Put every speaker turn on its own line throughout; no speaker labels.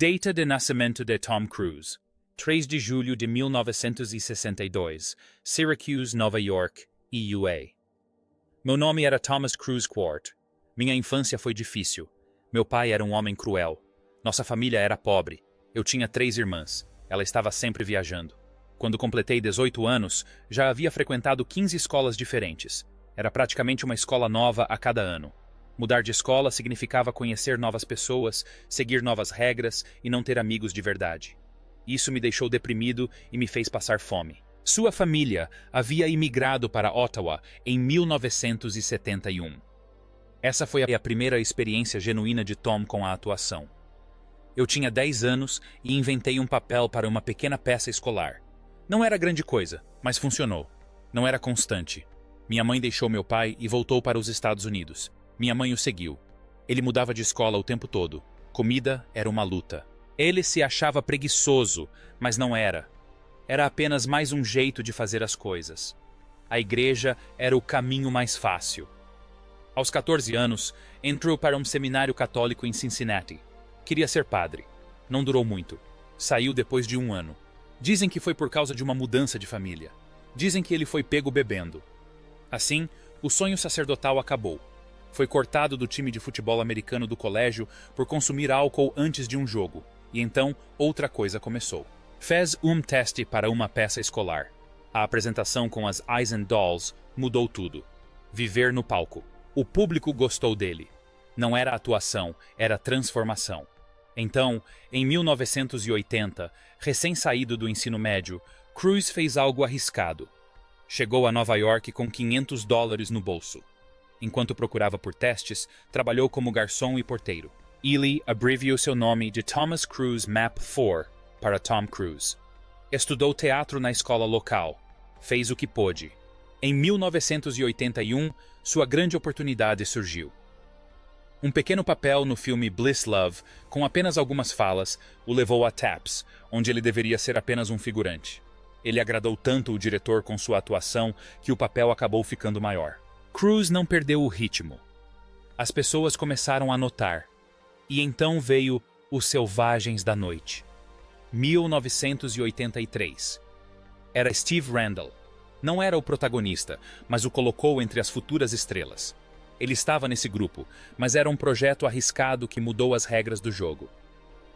Data de nascimento de Tom Cruise: 3 de julho de 1962, Syracuse, Nova York, EUA. Meu nome era Thomas Cruise Quart. Minha infância foi difícil. Meu pai era um homem cruel. Nossa família era pobre. Eu tinha 3 irmãs. Ela estava sempre viajando. Quando completei 18 anos, já havia frequentado 15 escolas diferentes. Era praticamente uma escola nova a cada ano. Mudar de escola significava conhecer novas pessoas, seguir novas regras e não ter amigos de verdade. Isso me deixou deprimido e me fez passar fome. Sua família havia imigrado para Ottawa em 1971. Essa foi a primeira experiência genuína de Tom com a atuação. Eu tinha 10 anos e inventei um papel para uma pequena peça escolar. Não era grande coisa, mas funcionou. Não era constante. Minha mãe deixou meu pai e voltou para os Estados Unidos. Minha mãe o seguiu. Ele mudava de escola o tempo todo. Comida era uma luta. Ele se achava preguiçoso, mas não era. Era apenas mais um jeito de fazer as coisas. A igreja era o caminho mais fácil. Aos 14 anos, entrou para um seminário católico em Cincinnati. Queria ser padre. Não durou muito. Saiu depois de 1 ano. Dizem que foi por causa de uma mudança de família. Dizem que ele foi pego bebendo. Assim, o sonho sacerdotal acabou. Foi cortado do time de futebol americano do colégio por consumir álcool antes de um jogo. E então, outra coisa começou. Fez um teste para uma peça escolar. A apresentação com as Eisen Dolls mudou tudo. Viver no palco. O público gostou dele. Não era atuação, era transformação. Então, em 1980, recém-saído do ensino médio, Cruise fez algo arriscado. Chegou a Nova York com $500 no bolso. Enquanto procurava por testes, trabalhou como garçom e porteiro. Ely abreviou seu nome de Thomas Cruise Map 4 para Tom Cruise. Estudou teatro na escola local. Fez o que pôde. Em 1981, sua grande oportunidade surgiu. Um pequeno papel no filme Bliss Love, com apenas algumas falas, o levou a Taps, onde ele deveria ser apenas um figurante. Ele agradou tanto o diretor com sua atuação que o papel acabou ficando maior. Cruise não perdeu o ritmo. As pessoas começaram a notar. E então veio Os Selvagens da Noite. 1983. Era Steve Randall. Não era o protagonista, mas o colocou entre as futuras estrelas. Ele estava nesse grupo, mas era um projeto arriscado que mudou as regras do jogo.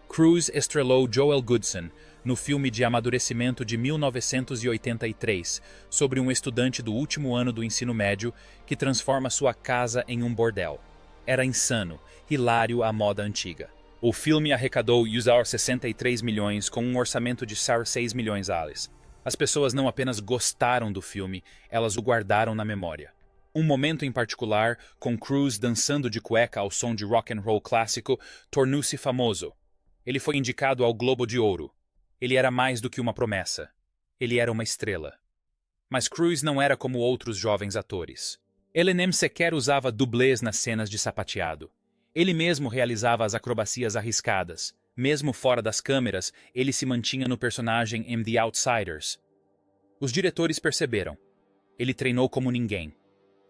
Cruise estrelou Joel Goodson no filme de amadurecimento de 1983 sobre um estudante do último ano do ensino médio que transforma sua casa em um bordel. Era insano, hilário à moda antiga. O filme arrecadou $63 milhões com um orçamento de $6 milhões. As pessoas não apenas gostaram do filme, elas o guardaram na memória. Um momento em particular, com Cruise dançando de cueca ao som de rock and roll clássico, tornou-se famoso. Ele foi indicado ao Globo de Ouro. Ele era mais do que uma promessa. Ele era uma estrela. Mas Cruise não era como outros jovens atores. Ele nem sequer usava dublês nas cenas de sapateado. Ele mesmo realizava as acrobacias arriscadas. Mesmo fora das câmeras, ele se mantinha no personagem em The Outsiders. Os diretores perceberam. Ele treinou como ninguém.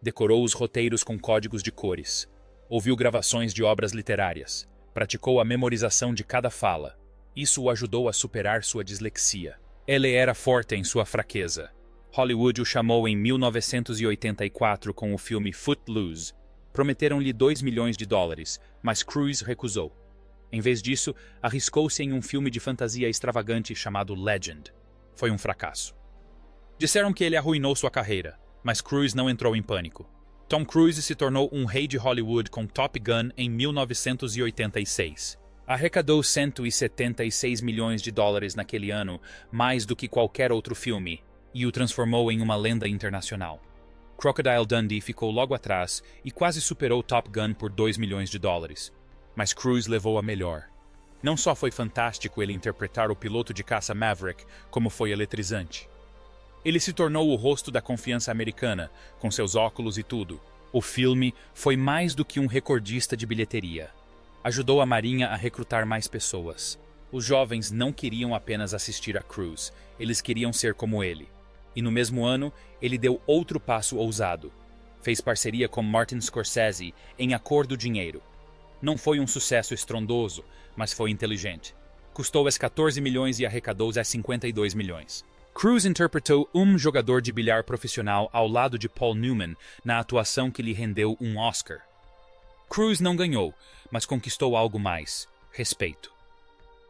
Decorou os roteiros com códigos de cores. Ouviu gravações de obras literárias. Praticou a memorização de cada fala. Isso o ajudou a superar sua dislexia. Ele era forte em sua fraqueza. Hollywood o chamou em 1984 com o filme Footloose. Prometeram-lhe $2 milhões, mas Cruise recusou. Em vez disso, arriscou-se em um filme de fantasia extravagante chamado Legend. Foi um fracasso. Disseram que ele arruinou sua carreira, mas Cruise não entrou em pânico. Tom Cruise se tornou um rei de Hollywood com Top Gun em 1986. Arrecadou $176 milhões naquele ano, mais do que qualquer outro filme, e o transformou em uma lenda internacional. Crocodile Dundee ficou logo atrás e quase superou Top Gun por $2 milhões. Mas Cruise levou a melhor. Não só foi fantástico ele interpretar o piloto de caça Maverick, como foi eletrizante. Ele se tornou o rosto da confiança americana, com seus óculos e tudo. O filme foi mais do que um recordista de bilheteria. Ajudou a Marinha a recrutar mais pessoas. Os jovens não queriam apenas assistir a Cruise, eles queriam ser como ele. E no mesmo ano, ele deu outro passo ousado. Fez parceria com Martin Scorsese em A Cor do Dinheiro. Não foi um sucesso estrondoso, mas foi inteligente. custou as 14 milhões e arrecadou as 52 milhões. Cruise interpretou um jogador de bilhar profissional ao lado de Paul Newman na atuação que lhe rendeu um Oscar. Cruise não ganhou, mas conquistou algo mais: respeito.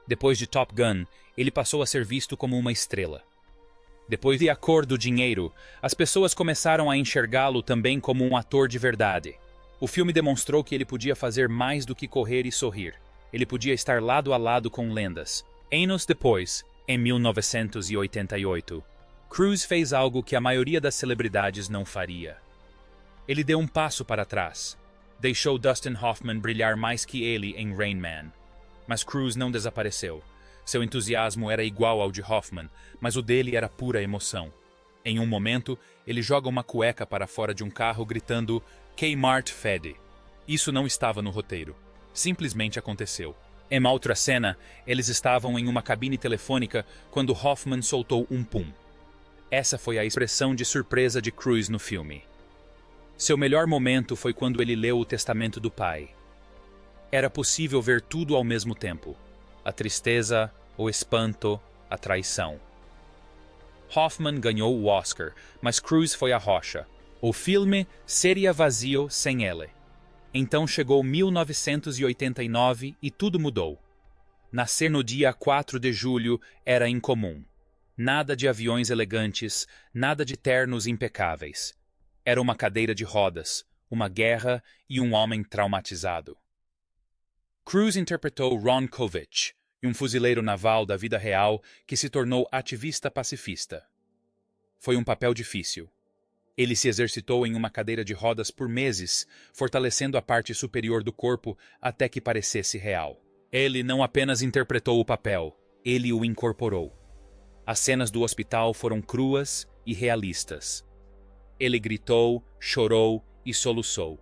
Depois de Top Gun, ele passou a ser visto como uma estrela. Depois de A Cor do Dinheiro, as pessoas começaram a enxergá-lo também como um ator de verdade. O filme demonstrou que ele podia fazer mais do que correr e sorrir. Ele podia estar lado a lado com lendas. Anos depois, em 1988, Cruise fez algo que a maioria das celebridades não faria. Ele deu um passo para trás. Deixou Dustin Hoffman brilhar mais que ele em Rain Man. Mas Cruise não desapareceu. Seu entusiasmo era igual ao de Hoffman, mas o dele era pura emoção. Em um momento, ele joga uma cueca para fora de um carro gritando Kmart Fede. Isso não estava no roteiro. Simplesmente aconteceu. Em uma outra cena, eles estavam em uma cabine telefônica quando Hoffman soltou um pum. Essa foi a expressão de surpresa de Cruise no filme. Seu melhor momento foi quando ele leu o testamento do pai. Era possível ver tudo ao mesmo tempo: a tristeza, o espanto, a traição. Hoffman ganhou o Oscar, mas Cruise foi a rocha. O filme seria vazio sem ele. Então chegou 1989 e tudo mudou. Nascer no dia 4 de julho era incomum. Nada de aviões elegantes, nada de ternos impecáveis. Era uma cadeira de rodas, uma guerra e um homem traumatizado. Cruise interpretou Ron Kovic, um fuzileiro naval da vida real que se tornou ativista pacifista. Foi um papel difícil. Ele se exercitou em uma cadeira de rodas por meses, fortalecendo a parte superior do corpo até que parecesse real. Ele não apenas interpretou o papel, ele o incorporou. As cenas do hospital foram cruas e realistas. Ele gritou, chorou e soluçou.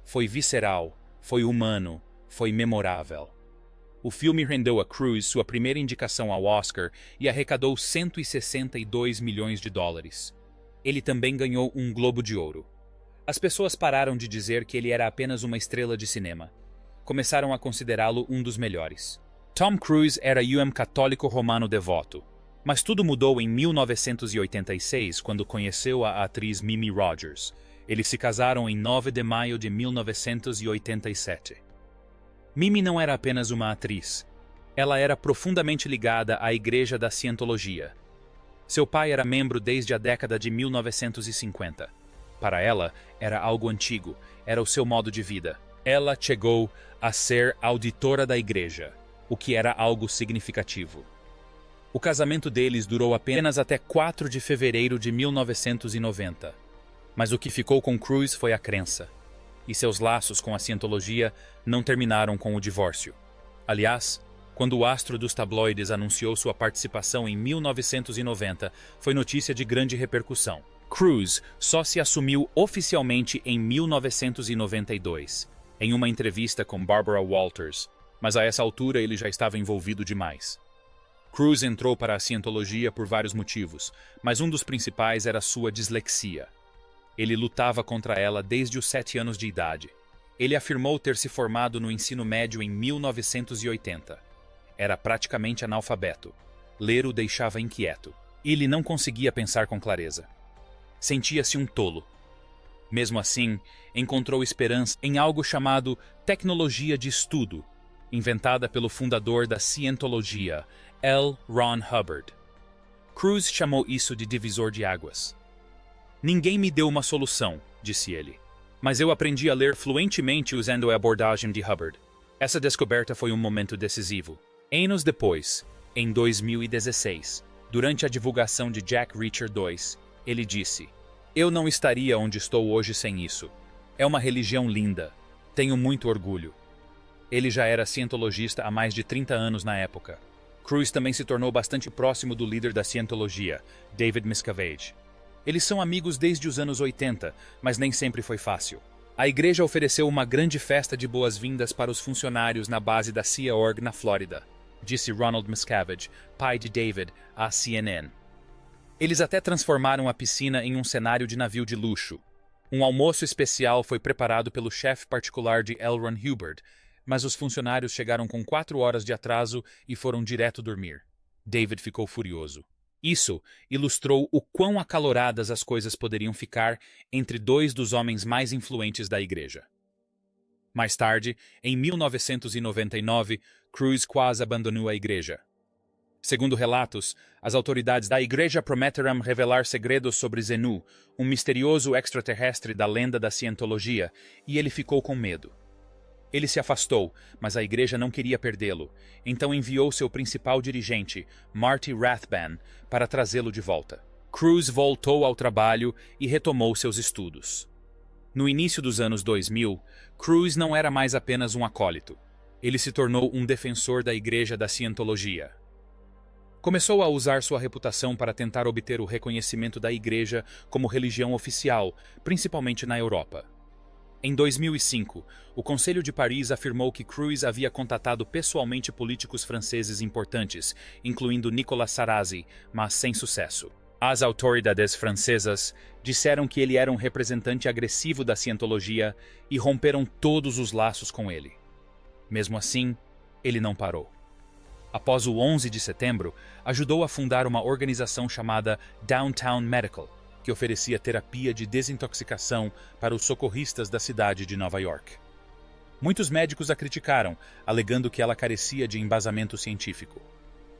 Foi visceral, foi humano, foi memorável. O filme rendeu a Cruise sua primeira indicação ao Oscar e arrecadou 162 milhões de dólares. Ele também ganhou um Globo de Ouro. As pessoas pararam de dizer que ele era apenas uma estrela de cinema. Começaram a considerá-lo um dos melhores. Tom Cruise era um católico romano devoto. Mas tudo mudou em 1986, quando conheceu a atriz Mimi Rogers. Eles se casaram em 9 de maio de 1987. Mimi não era apenas uma atriz. Ela era profundamente ligada à Igreja da Cientologia. Seu pai era membro desde a década de 1950. Para ela, era algo antigo, era o seu modo de vida. Ela chegou a ser auditora da igreja, o que era algo significativo. O casamento deles durou apenas até 4 de fevereiro de 1990. Mas o que ficou com Cruise foi a crença. E seus laços com a Cientologia não terminaram com o divórcio. Aliás, quando o astro dos tabloides anunciou sua participação em 1990, foi notícia de grande repercussão. Cruise só se assumiu oficialmente em 1992, em uma entrevista com Barbara Walters, mas a essa altura ele já estava envolvido demais. Cruise entrou para a Cientologia por vários motivos, mas um dos principais era sua dislexia. Ele lutava contra ela desde os 7 anos de idade. Ele afirmou ter se formado no ensino médio em 1980. Era praticamente analfabeto. Ler o deixava inquieto. Ele não conseguia pensar com clareza. Sentia-se um tolo. Mesmo assim, encontrou esperança em algo chamado tecnologia de estudo, inventada pelo fundador da Cientologia, L. Ron Hubbard. Cruise chamou isso de divisor de águas. Ninguém me deu uma solução, disse ele, mas eu aprendi a ler fluentemente usando a abordagem de Hubbard. Essa descoberta foi um momento decisivo. Anos depois, em 2016, durante a divulgação de Jack Reacher 2, ele disse: "Eu não estaria onde estou hoje sem isso. É uma religião linda. Tenho muito orgulho." Ele já era cientologista há mais de 30 anos na época. Cruise também se tornou bastante próximo do líder da Cientologia, David Miscavige. Eles são amigos desde os anos 80, mas nem sempre foi fácil. A igreja ofereceu uma grande festa de boas-vindas para os funcionários na base da Sea Org na Flórida, disse Ronald Miscavige, pai de David, à CNN. Eles até transformaram a piscina em um cenário de navio de luxo. Um almoço especial foi preparado pelo chefe particular de L. Ron Hubbard, mas os funcionários chegaram com 4 horas de atraso e foram direto dormir. David ficou furioso. Isso ilustrou o quão acaloradas as coisas poderiam ficar entre dois dos homens mais influentes da igreja. Mais tarde, em 1999, Cruz quase abandonou a igreja. Segundo relatos, as autoridades da igreja prometeram revelar segredos sobre Xenu, um misterioso extraterrestre da lenda da cientologia, e ele ficou com medo. Ele se afastou, mas a igreja não queria perdê-lo, então enviou seu principal dirigente, Marty Rathbun, para trazê-lo de volta. Cruz voltou ao trabalho e retomou seus estudos. No início dos anos 2000, Cruz não era mais apenas um acólito. Ele se tornou um defensor da igreja da cientologia. Começou a usar sua reputação para tentar obter o reconhecimento da igreja como religião oficial, principalmente na Europa. Em 2005, o Conselho de Paris afirmou que Cruz havia contatado pessoalmente políticos franceses importantes, incluindo Nicolas Sarkozy, mas sem sucesso. As autoridades francesas disseram que ele era um representante agressivo da cientologia e romperam todos os laços com ele. Mesmo assim, ele não parou. Após o 11 de setembro, ajudou a fundar uma organização chamada Downtown Medical, que oferecia terapia de desintoxicação para os socorristas da cidade de Nova York. Muitos médicos a criticaram, alegando que ela carecia de embasamento científico.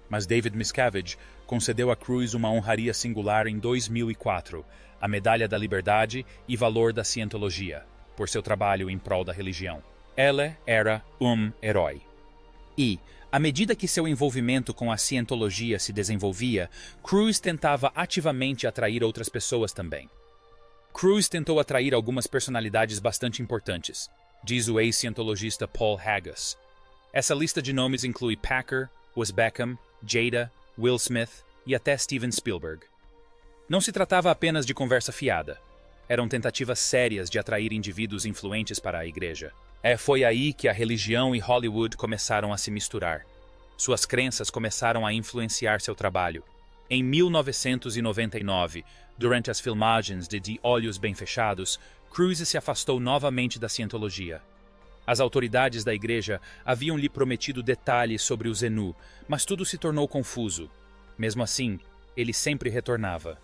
Mas David Miscavige concedeu a Cruz uma honraria singular em 2004, a Medalha da Liberdade e Valor da Cientologia, por seu trabalho em prol da religião. Ela era um herói. E, à medida que seu envolvimento com a cientologia se desenvolvia, Cruz tentava ativamente atrair outras pessoas também. Cruz tentou atrair algumas personalidades bastante importantes, diz o ex-cientologista Paul Haggis. Essa lista de nomes inclui Packer, Wes Beckham, Jada, Will Smith e até Steven Spielberg. Não se tratava apenas de conversa fiada. Eram tentativas sérias de atrair indivíduos influentes para a igreja. Foi aí que a religião e Hollywood começaram a se misturar. Suas crenças começaram a influenciar seu trabalho. Em 1999, durante as filmagens de Olhos Bem Fechados, Cruz se afastou novamente da cientologia. As autoridades da igreja haviam lhe prometido detalhes sobre o Xenu, mas tudo se tornou confuso. Mesmo assim, ele sempre retornava.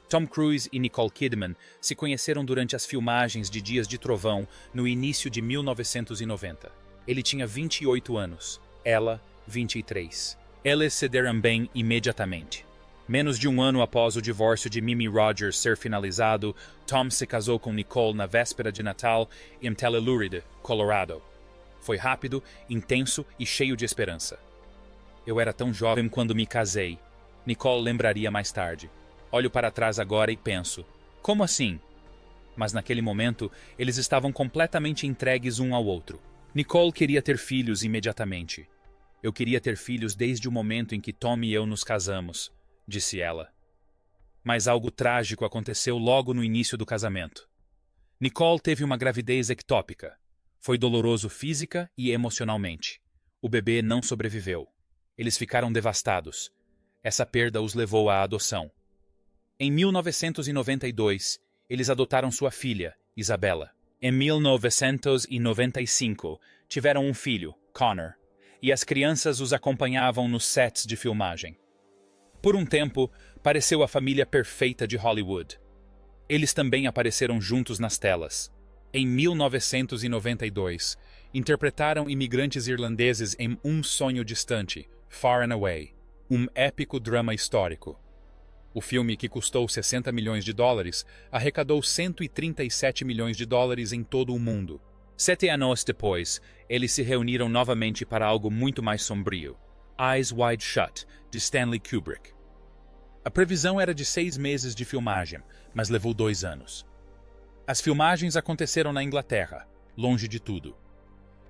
Tom Cruise e Nicole Kidman se conheceram durante as filmagens de Dias de Trovão no início de 1990. Ele tinha 28 anos, ela 23. Eles se deram bem imediatamente. Menos de um ano após o divórcio de Mimi Rogers ser finalizado, Tom se casou com Nicole na véspera de Natal em Telluride, Colorado. Foi rápido, intenso e cheio de esperança. Eu era tão jovem quando me casei. Nicole lembraria mais tarde. Olho para trás agora e penso, como assim? Mas naquele momento, eles estavam completamente entregues um ao outro. Nicole queria ter filhos imediatamente. Eu queria ter filhos desde o momento em que Tom e eu nos casamos, disse ela. Mas algo trágico aconteceu logo no início do casamento. Nicole teve uma gravidez ectópica. Foi doloroso física e emocionalmente. O bebê não sobreviveu. Eles ficaram devastados. Essa perda os levou à adoção. Em 1992, eles adotaram sua filha, Isabella. Em 1995, tiveram um filho, Connor, e as crianças os acompanhavam nos sets de filmagem. Por um tempo, pareceu a família perfeita de Hollywood. Eles também apareceram juntos nas telas. Em 1992, interpretaram imigrantes irlandeses em Um Sonho Distante, Far and Away, um épico drama histórico. O filme, que custou 60 milhões de dólares, arrecadou 137 milhões de dólares em todo o mundo. 7 anos depois, eles se reuniram novamente para algo muito mais sombrio, Eyes Wide Shut, de Stanley Kubrick. A previsão era de 6 meses de filmagem, mas levou 2 anos. As filmagens aconteceram na Inglaterra, longe de tudo.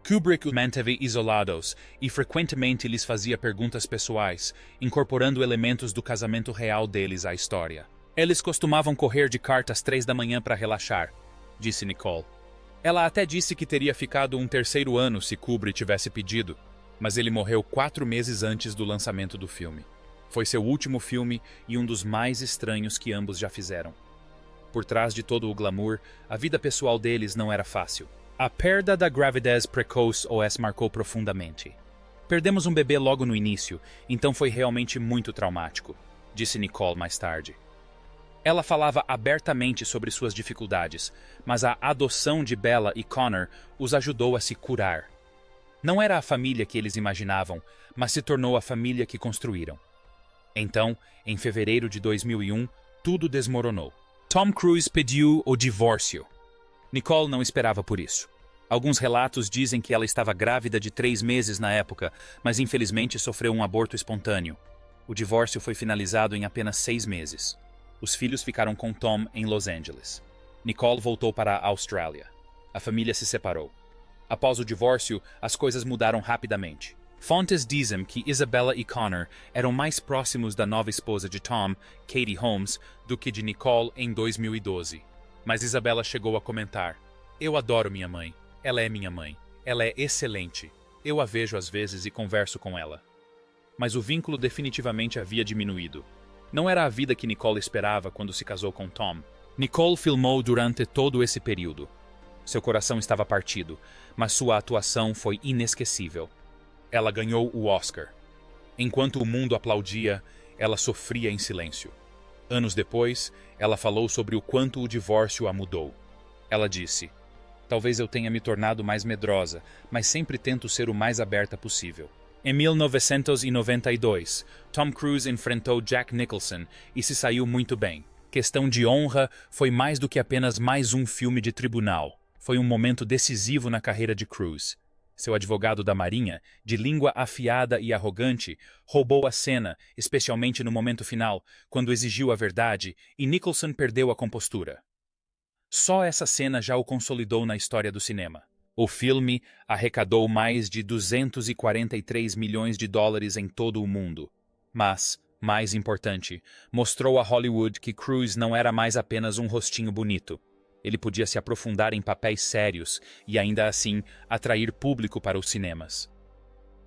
Kubrick os manteve isolados e frequentemente lhes fazia perguntas pessoais, incorporando elementos do casamento real deles à história. Eles costumavam correr de kart às 3 da manhã para relaxar, disse Nicole. Ela até disse que teria ficado um 3º ano se Kubrick tivesse pedido, mas ele morreu 4 meses antes do lançamento do filme. Foi seu último filme e um dos mais estranhos que ambos já fizeram. Por trás de todo o glamour, a vida pessoal deles não era fácil. A perda da gravidez precoce OS marcou profundamente. Perdemos um bebê logo no início, então foi realmente muito traumático, disse Nicole mais tarde. Ela falava abertamente sobre suas dificuldades, mas a adoção de Bella e Connor os ajudou a se curar. Não era a família que eles imaginavam, mas se tornou a família que construíram. Então, em fevereiro de 2001, tudo desmoronou. Tom Cruise pediu o divórcio. Nicole não esperava por isso. Alguns relatos dizem que ela estava grávida de 3 meses na época, mas infelizmente sofreu um aborto espontâneo. O divórcio foi finalizado em apenas 6 meses. Os filhos ficaram com Tom em Los Angeles. Nicole voltou para a Austrália. A família se separou. Após o divórcio, as coisas mudaram rapidamente. Fontes dizem que Isabella e Connor eram mais próximos da nova esposa de Tom, Katie Holmes, do que de Nicole em 2012. Mas Isabella chegou a comentar: "Eu adoro minha mãe. Ela é minha mãe. Ela é excelente. Eu a vejo às vezes e converso com ela." Mas o vínculo definitivamente havia diminuído. Não era a vida que Nicole esperava quando se casou com Tom. Nicole filmou durante todo esse período. Seu coração estava partido, mas sua atuação foi inesquecível. Ela ganhou o Oscar. Enquanto o mundo aplaudia, ela sofria em silêncio. Anos depois, ela falou sobre o quanto o divórcio a mudou. Ela disse: "Talvez eu tenha me tornado mais medrosa, mas sempre tento ser o mais aberta possível." Em 1992, Tom Cruise enfrentou Jack Nicholson e se saiu muito bem. Questão de honra foi mais do que apenas mais um filme de tribunal. Foi um momento decisivo na carreira de Cruise. Seu advogado da Marinha, de língua afiada e arrogante, roubou a cena, especialmente no momento final, quando exigiu a verdade, e Nicholson perdeu a compostura. Só essa cena já o consolidou na história do cinema. O filme arrecadou mais de 243 milhões de dólares em todo o mundo. Mas, mais importante, mostrou a Hollywood que Cruise não era mais apenas um rostinho bonito. Ele podia se aprofundar em papéis sérios e, ainda assim, atrair público para os cinemas.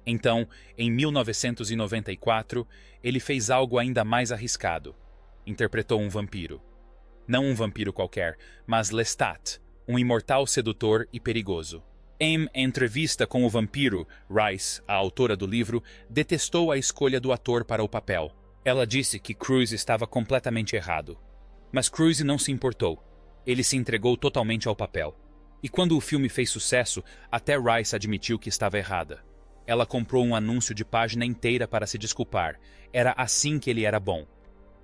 Então, em 1994, ele fez algo ainda mais arriscado. Interpretou um vampiro. Não um vampiro qualquer, mas Lestat, um imortal sedutor e perigoso. Em entrevista com o vampiro, Rice, a autora do livro, detestou a escolha do ator para o papel. Ela disse que Cruise estava completamente errado. Mas Cruise não se importou. Ele se entregou totalmente ao papel. E quando o filme fez sucesso, até Rice admitiu que estava errada. Ela comprou um anúncio de página inteira para se desculpar. Era assim que ele era bom.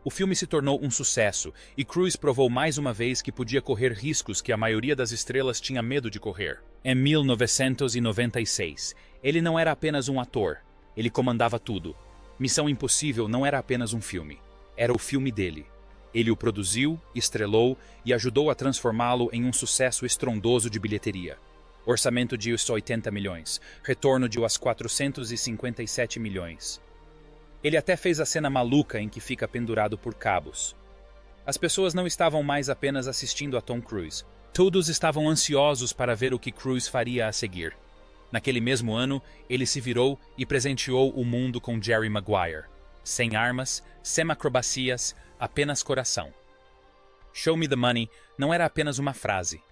O filme se tornou um sucesso, e Cruise provou mais uma vez que podia correr riscos que a maioria das estrelas tinha medo de correr. Em 1996, ele não era apenas um ator, ele comandava tudo. Missão Impossível não era apenas um filme, era o filme dele. Ele o produziu, estrelou e ajudou a transformá-lo em um sucesso estrondoso de bilheteria. Orçamento de US 80 milhões, retorno de US 457 milhões. Ele até fez a cena maluca em que fica pendurado por cabos. As pessoas não estavam mais apenas assistindo a Tom Cruise. Todos estavam ansiosos para ver o que Cruise faria a seguir. Naquele mesmo ano, ele se virou e presenteou o mundo com Jerry Maguire. Sem armas, sem acrobacias, apenas coração. Show Me the Money não era apenas uma frase.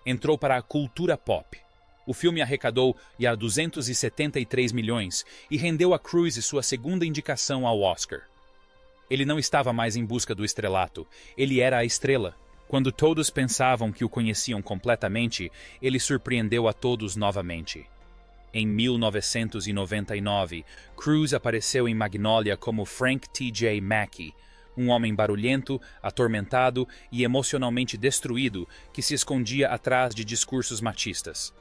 Entrou para a cultura pop. O filme arrecadou 273 milhões e rendeu a Cruise sua segunda indicação ao Oscar. Ele não estava mais em busca do estrelato, ele era a estrela. Quando todos pensavam que o conheciam completamente, ele surpreendeu a todos novamente. Em 1999, Cruise apareceu em Magnolia como Frank T.J. Mackey, um homem barulhento, atormentado e emocionalmente destruído que se escondia atrás de discursos machistas.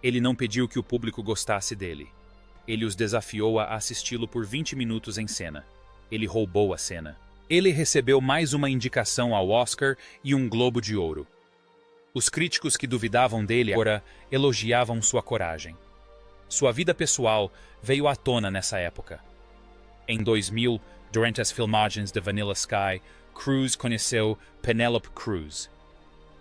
Ele não pediu que o público gostasse dele. Ele os desafiou a assisti-lo por 20 minutos em cena. Ele roubou a cena. Ele recebeu mais uma indicação ao Oscar e um Globo de Ouro. Os críticos que duvidavam dele agora elogiavam sua coragem. Sua vida pessoal veio à tona nessa época. Em 2000, durante as filmagens de Vanilla Sky, Cruise conheceu Penelope Cruz.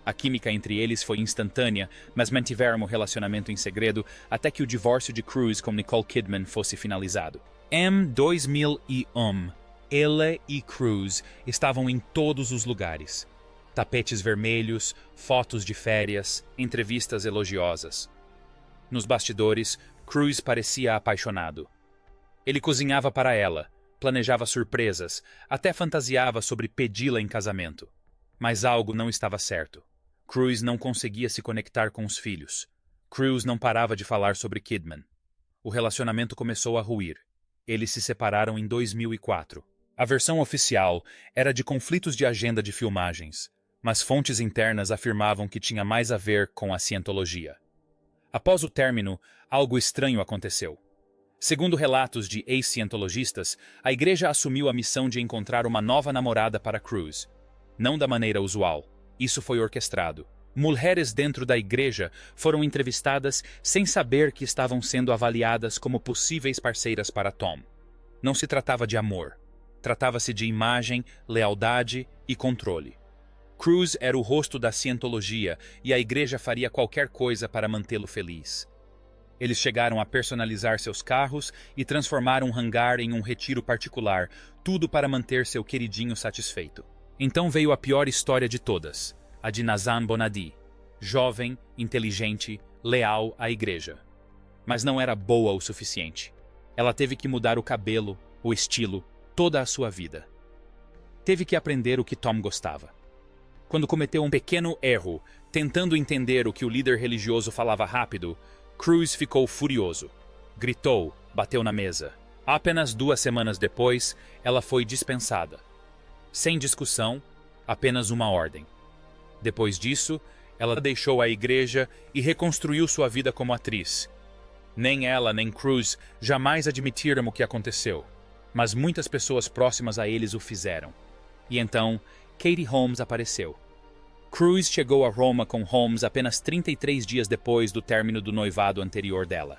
A química entre eles foi instantânea, mas mantiveram o relacionamento em segredo até que o divórcio de Cruise com Nicole Kidman fosse finalizado. Em 2001, ele e Cruise estavam em todos os lugares. Tapetes vermelhos, fotos de férias, entrevistas elogiosas. Nos bastidores, Cruise parecia apaixonado. Ele cozinhava para ela, planejava surpresas, até fantasiava sobre pedi-la em casamento. Mas algo não estava certo. Cruise não conseguia se conectar com os filhos. Cruise não parava de falar sobre Kidman. O relacionamento começou a ruir. Eles se separaram em 2004. A versão oficial era de conflitos de agenda de filmagens, mas fontes internas afirmavam que tinha mais a ver com a cientologia. Após o término, algo estranho aconteceu. Segundo relatos de ex-cientologistas, a igreja assumiu a missão de encontrar uma nova namorada para Cruise. Não da maneira usual. Isso foi orquestrado. Mulheres dentro da igreja foram entrevistadas sem saber que estavam sendo avaliadas como possíveis parceiras para Tom. Não se tratava de amor. Tratava-se de imagem, lealdade e controle. Cruise era o rosto da cientologia e a igreja faria qualquer coisa para mantê-lo feliz. Eles chegaram a personalizar seus carros e transformar um hangar em um retiro particular, tudo para manter seu queridinho satisfeito. Então veio a pior história de todas, a de Nazan Bonadi, jovem, inteligente, leal à igreja. Mas não era boa o suficiente. Ela teve que mudar o cabelo, o estilo, toda a sua vida. Teve que aprender o que Tom gostava. Quando cometeu um pequeno erro, tentando entender o que o líder religioso falava rápido, Cruise ficou furioso. Gritou, bateu na mesa. Apenas 2 semanas depois, ela foi dispensada. Sem discussão, apenas uma ordem. Depois disso, ela deixou a igreja e reconstruiu sua vida como atriz. Nem ela nem Cruise jamais admitiram o que aconteceu, mas muitas pessoas próximas a eles o fizeram. E então, Katie Holmes apareceu. Cruise chegou a Roma com Holmes apenas 33 dias depois do término do noivado anterior dela.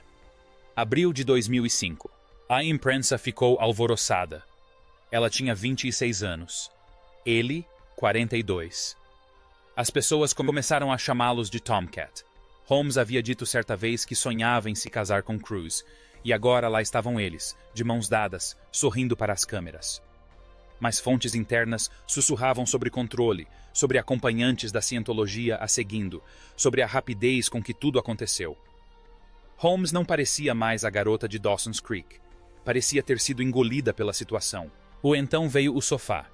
Abril de 2005. A imprensa ficou alvoroçada. Ela tinha 26 anos. Ele, 42. As pessoas começaram a chamá-los de Tomcat. Holmes havia dito certa vez que sonhava em se casar com Cruise, e agora lá estavam eles, de mãos dadas, sorrindo para as câmeras. Mas fontes internas sussurravam sobre controle, sobre acompanhantes da cientologia a seguindo, sobre a rapidez com que tudo aconteceu. Holmes não parecia mais a garota de Dawson's Creek. Parecia ter sido engolida pela situação. Então veio o sofá.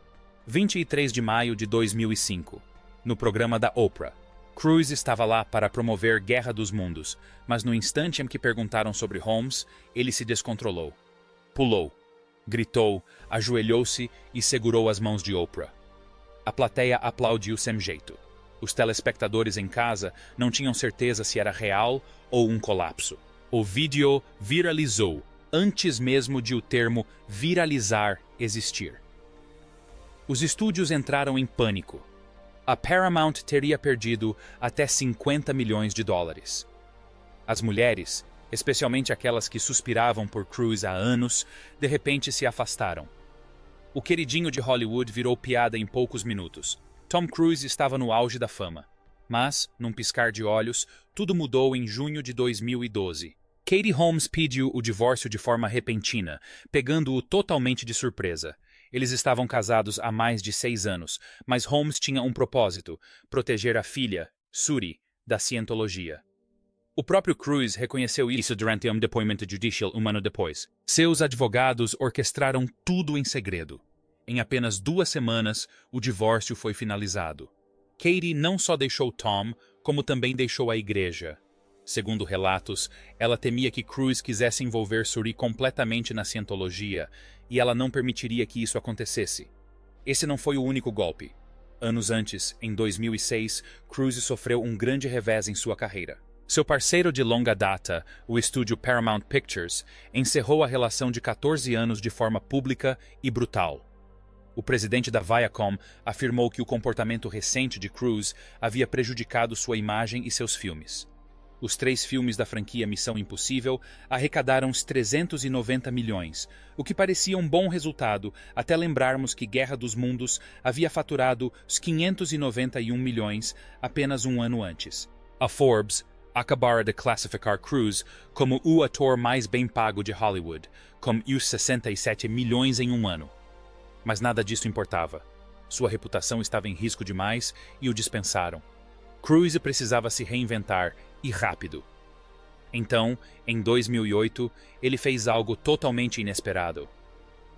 23 de maio de 2005. No programa da Oprah. Cruise estava lá para promover Guerra dos Mundos, mas no instante em que perguntaram sobre Holmes, ele se descontrolou. Pulou. Gritou, ajoelhou-se e segurou as mãos de Oprah. A plateia aplaudiu sem jeito. Os telespectadores em casa não tinham certeza se era real ou um colapso. O vídeo viralizou, antes mesmo de o termo viralizar existir. Os estúdios entraram em pânico. A Paramount teria perdido até 50 milhões de dólares. As mulheres, especialmente aquelas que suspiravam por Cruise há anos, de repente se afastaram. O queridinho de Hollywood virou piada em poucos minutos. Tom Cruise estava no auge da fama. Mas, num piscar de olhos, tudo mudou em junho de 2012. Katie Holmes pediu o divórcio de forma repentina, pegando-o totalmente de surpresa. Eles estavam casados há mais de 6 anos, mas Holmes tinha um propósito: proteger a filha, Suri, da cientologia. O próprio Cruise reconheceu isso durante um depoimento judicial um ano depois. Seus advogados orquestraram tudo em segredo. Em apenas 2 semanas, o divórcio foi finalizado. Katie não só deixou Tom, como também deixou a igreja. Segundo relatos, ela temia que Cruise quisesse envolver Suri completamente na cientologia, e ela não permitiria que isso acontecesse. Esse não foi o único golpe. Anos antes, em 2006, Cruise sofreu um grande revés em sua carreira. Seu parceiro de longa data, o estúdio Paramount Pictures, encerrou a relação de 14 anos de forma pública e brutal. O presidente da Viacom afirmou que o comportamento recente de Cruise havia prejudicado sua imagem e seus filmes. Os 3 filmes da franquia Missão Impossível arrecadaram uns 390 milhões, o que parecia um bom resultado até lembrarmos que Guerra dos Mundos havia faturado os 591 milhões apenas um ano antes. A Forbes acabara de classificar Cruise como o ator mais bem pago de Hollywood, com os 67 milhões em um ano. Mas nada disso importava. Sua reputação estava em risco demais e o dispensaram. Cruise precisava se reinventar, e rápido. Então, em 2008, ele fez algo totalmente inesperado.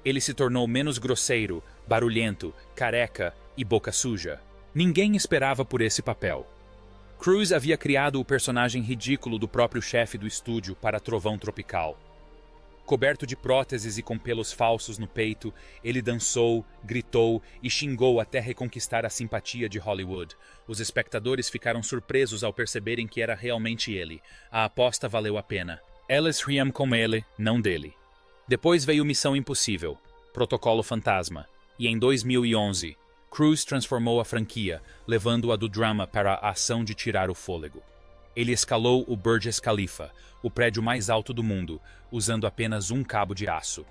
Ele se tornou menos grosseiro, barulhento, careca e boca suja. Ninguém esperava por esse papel. Cruise havia criado o personagem ridículo do próprio chefe do estúdio para Trovão Tropical. Coberto de próteses e com pelos falsos no peito, ele dançou, gritou e xingou até reconquistar a simpatia de Hollywood. Os espectadores ficaram surpresos ao perceberem que era realmente ele. A aposta valeu a pena. Eles riam com ele, não dele. Depois veio Missão Impossível, Protocolo Fantasma, e em 2011, Cruise transformou a franquia, levando-a do drama para a ação de tirar o fôlego. Ele escalou o Burj Khalifa, o prédio mais alto do mundo, usando apenas um cabo de aço.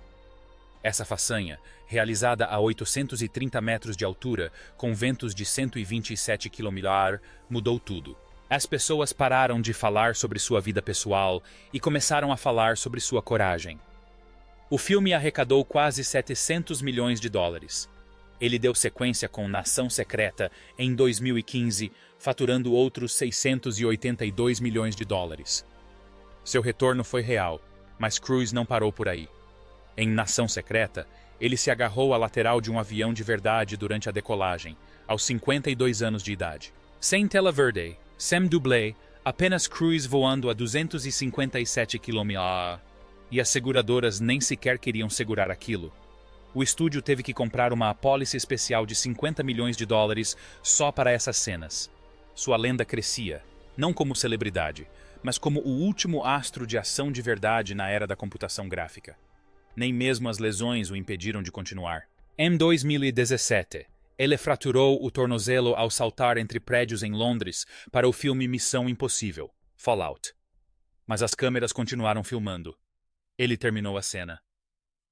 Essa façanha, realizada a 830 metros de altura, com ventos de 127 km/h, mudou tudo. As pessoas pararam de falar sobre sua vida pessoal e começaram a falar sobre sua coragem. O filme arrecadou quase 700 milhões de dólares. Ele deu sequência com Nação Secreta em 2015, faturando outros 682 milhões de dólares. Seu retorno foi real, mas Cruise não parou por aí. Em Nação Secreta, ele se agarrou à lateral de um avião de verdade durante a decolagem, aos 52 anos de idade. Sem tela verde, sem dublê, apenas Cruise voando a 257 km/h. E as seguradoras nem sequer queriam segurar aquilo. O estúdio teve que comprar uma apólice especial de 50 milhões de dólares só para essas cenas. Sua lenda crescia, não como celebridade, mas como o último astro de ação de verdade na era da computação gráfica. Nem mesmo as lesões o impediram de continuar. Em 2017, ele fraturou o tornozelo ao saltar entre prédios em Londres para o filme Missão Impossível, Fallout. Mas as câmeras continuaram filmando. Ele terminou a cena.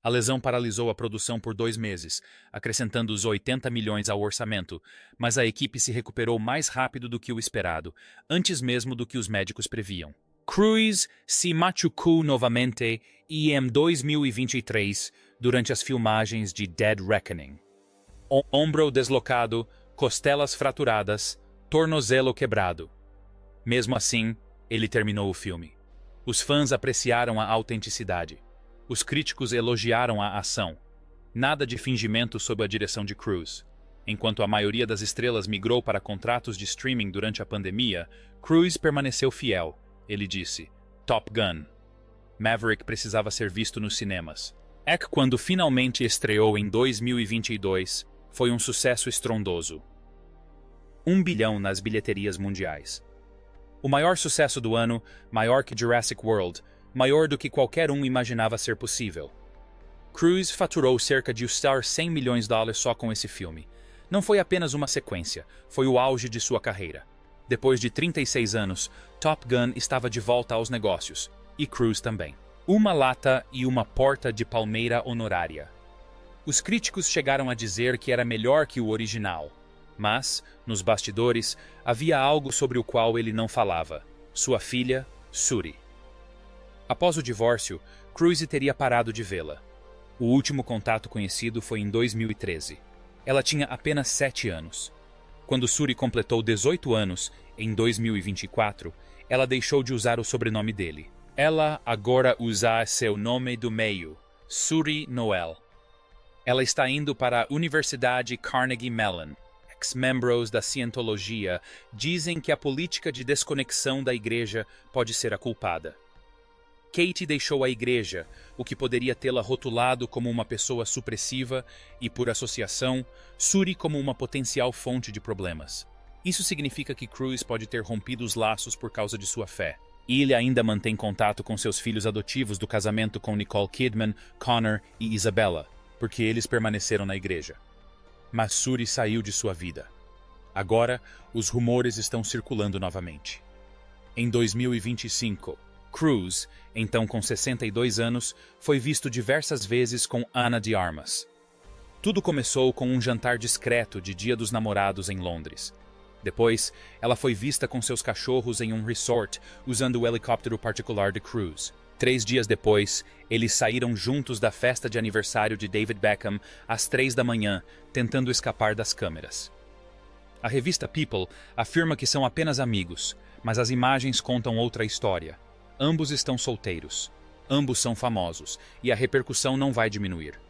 A lesão paralisou a produção por 2 meses, acrescentando os 80 milhões ao orçamento, mas a equipe se recuperou mais rápido do que o esperado, antes mesmo do que os médicos previam. Cruise se machucou novamente e em 2023, durante as filmagens de Dead Reckoning. Ombro deslocado, costelas fraturadas, tornozelo quebrado. Mesmo assim, ele terminou o filme. Os fãs apreciaram a autenticidade. Os críticos elogiaram a ação. Nada de fingimento sob a direção de Cruise. Enquanto a maioria das estrelas migrou para contratos de streaming durante a pandemia, Cruise permaneceu fiel. Ele disse, Top Gun. Maverick precisava ser visto nos cinemas. Quando finalmente estreou em 2022, foi um sucesso estrondoso. 1 bilhão nas bilheterias mundiais. O maior sucesso do ano, maior que Jurassic World, maior do que qualquer um imaginava ser possível. Cruise faturou cerca de $100 milhões só com esse filme. Não foi apenas uma sequência, foi o auge de sua carreira. Depois de 36 anos, Top Gun estava de volta aos negócios, e Cruise também. Uma lata e uma porta de palmeira honorária. Os críticos chegaram a dizer que era melhor que o original, mas, nos bastidores, havia algo sobre o qual ele não falava: sua filha, Suri. Após o divórcio, Cruise teria parado de vê-la. O último contato conhecido foi em 2013. Ela tinha apenas 7 anos. Quando Suri completou 18 anos, em 2024, ela deixou de usar o sobrenome dele. Ela agora usa seu nome do meio, Suri Noel. Ela está indo para a Universidade Carnegie Mellon. Ex-membros da Scientologia dizem que a política de desconexão da igreja pode ser a culpada. Kate deixou a igreja, o que poderia tê-la rotulado como uma pessoa supressiva e, por associação, Suri como uma potencial fonte de problemas. Isso significa que Cruise pode ter rompido os laços por causa de sua fé. E ele ainda mantém contato com seus filhos adotivos do casamento com Nicole Kidman, Connor e Isabella, porque eles permaneceram na igreja. Mas Suri saiu de sua vida. Agora, os rumores estão circulando novamente. Em 2025, Cruise, então com 62 anos, foi visto diversas vezes com Ana de Armas. Tudo começou com um jantar discreto de Dia dos Namorados em Londres. Depois, ela foi vista com seus cachorros em um resort usando o helicóptero particular de Cruise. 3 dias depois, eles saíram juntos da festa de aniversário de David Beckham às 3 da manhã, tentando escapar das câmeras. A revista People afirma que são apenas amigos, mas as imagens contam outra história. Ambos estão solteiros, ambos são famosos, e a repercussão não vai diminuir.